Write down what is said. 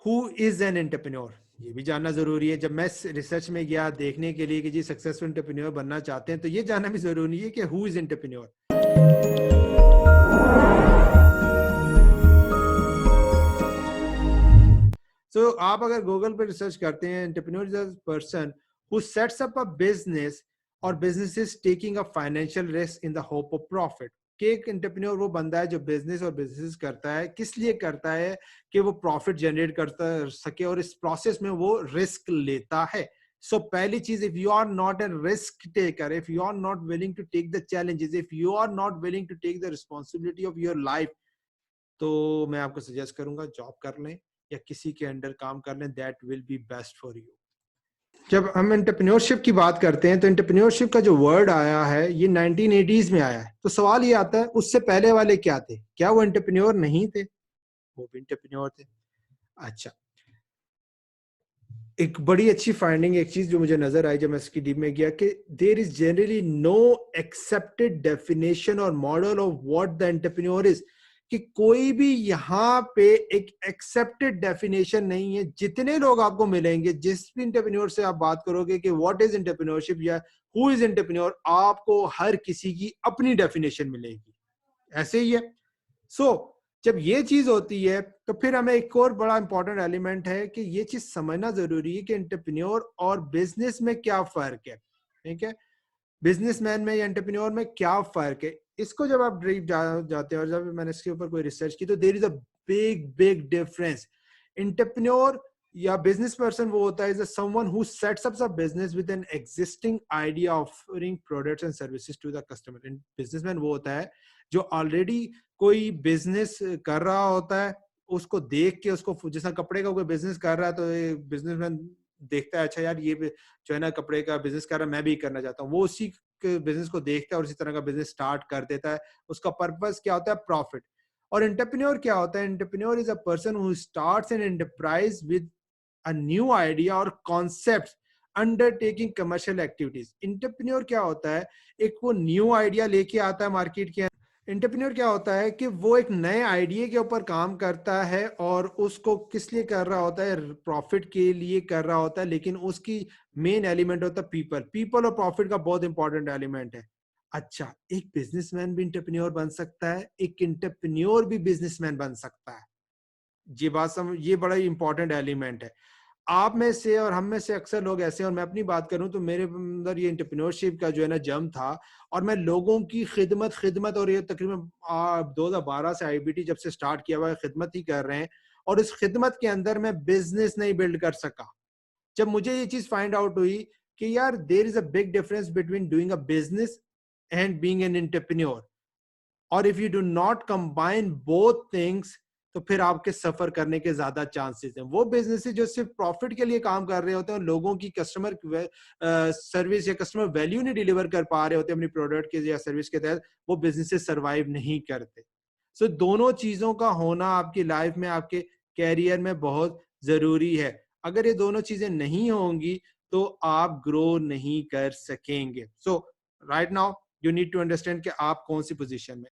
Who is an entrepreneur, ये भी जानना जरूरी है। जब मैं रिसर्च में गया देखने के लिए कि जी सक्सेसफुल एंटरप्रेन्योर बनना चाहते हैं, तो ये जानना भी जरूरी है कि हु इज एंटरप्रेन्योर। सो आप अगर गूगल पे रिसर्च करते हैं, entrepreneur is a person who sets up a business और business is taking a financial risk in the hope of profit. कि एक एंटरप्रेन्योर वो बंदा है जो बिजनेस और बिजनेस करता है, किस लिए करता है? कि वो प्रॉफिट जनरेट करता सके और इस प्रोसेस में वो रिस्क लेता है। सो पहली चीज, if you are not a risk taker, if you are not willing to take the challenges, if you are not willing to take the responsibility of your life, तो मैं आपको suggest करूंगा job कर लें या किसी के अंडर काम कर लें, that will be best for you. जब हम एंटरप्रेन्योरशिप की बात करते हैं, तो एंटरप्रेन्योरशिप का जो वर्ड आया है ये 1980s में आया है। तो सवाल ये आता है उससे पहले वाले क्या थे? क्या वो एंटरप्रेन्योर नहीं थे? वो भी एंटरप्रेन्योर थे। अच्छा, एक बड़ी अच्छी फाइंडिंग, एक चीज जो मुझे नजर आई जब मैं इसकी डीप में गया, कि there is generally no accepted definition और model of what the entrepreneur is. कि कोई भी यहाँ पे एक एक्सेप्टेड डेफिनेशन नहीं है। जितने लोग आपको मिलेंगे, जिस भी एंटरप्रेन्योर से आप बात करोगे कि व्हाट इज एंटरप्रेन्योरशिप या हु इज एंटरप्रेन्योर, आपको हर किसी की अपनी डेफिनेशन मिलेगी। ऐसे ही है। सो जब ये चीज होती है, तो फिर हमें एक और बड़ा इंपॉर्टेंट एलिमेंट है कि ये चीज समझना जरूरी है कि एंटरप्रेन्योर और बिजनेस में क्या फर्क है। ठीक है, बिजनेसमैन में या एंटरप्रेन्योर में क्या फर्क है, इसको जब आप डीप जाते हैं और जब मैंने इसके ऊपर कोई रिसर्च की, तो there is a big big difference. Entrepreneur या बिजनेस पर्सन वो होता है someone who sets up a business with an existing idea offering products and services to the customer. Businessman वो होता है जो ऑलरेडी कोई बिजनेस कर रहा होता है, उसको देख के, उसको जैसा कपड़े का कोई बिजनेस कर रहा है, तो बिजनेसमैन देखता है अच्छा यार ये जो है ना कपड़े का बिजनेस कर रहा है, मैं भी करना चाहता हूँ। वो उसी बिजनेस को देखता है और इसी तरह का बिजनेस स्टार्ट कर देता है। उसका पर्पस क्या होता है? प्रॉफिट। और एंटरप्रेन्योर क्या होता है? Entrepreneur is a person who starts an enterprise with a new idea और concept undertaking commercial activities. Entrepreneur क्या होता है? एक वो न्यू आइडिया लेके आता है मार्केट के। एंटरप्रेन्योर क्या होता है कि वो एक नए आइडिया के ऊपर काम करता है और उसको किस लिए कर रहा होता है? प्रॉफिट के लिए कर रहा होता है, लेकिन उसकी मेन एलिमेंट होता है पीपल। पीपल और प्रॉफिट का बहुत इंपॉर्टेंट एलिमेंट है। अच्छा, एक बिजनेसमैन भी एंटरप्रेन्योर बन सकता है, एक एंटरप्रेन्योर भी बिजनेसमैन बन सकता है। ये बात समझ, ये बड़ा ही इंपॉर्टेंट एलिमेंट है। आप में से और हम में से अक्सर लोग ऐसे हैं, और मैं अपनी बात करूं तो मेरे अंदर ये एंटरप्रेन्योरशिप का जो है ना जम था, और मैं लोगों की खिदमत खिदमत और ये तकरीबन 2012 से आईबीटी जब से स्टार्ट किया हुआ है, खिदमत ही कर रहे हैं। और इस खिदमत के अंदर मैं बिजनेस नहीं बिल्ड कर सका। जब मुझे ये चीज फाइंड आउट हुई कि यार there is a big difference between doing a business and being an entrepreneur, और if you do not combine both things, तो फिर आपके सफर करने के ज्यादा चांसेस हैं। वो बिजनेस जो सिर्फ प्रॉफिट के लिए काम कर रहे होते हैं, लोगों की कस्टमर सर्विस या कस्टमर वैल्यू नहीं डिलीवर कर पा रहे होते अपनी प्रोडक्ट के या सर्विस के तहत, वो बिजनेसेस सर्वाइव नहीं करते। सो दोनों चीजों का होना आपकी लाइफ में, आपके कैरियर में बहुत जरूरी है। अगर ये दोनों चीजें नहीं होंगी तो आप ग्रो नहीं कर सकेंगे। So right now you need to understand कि आप कौन सी पोजीशन में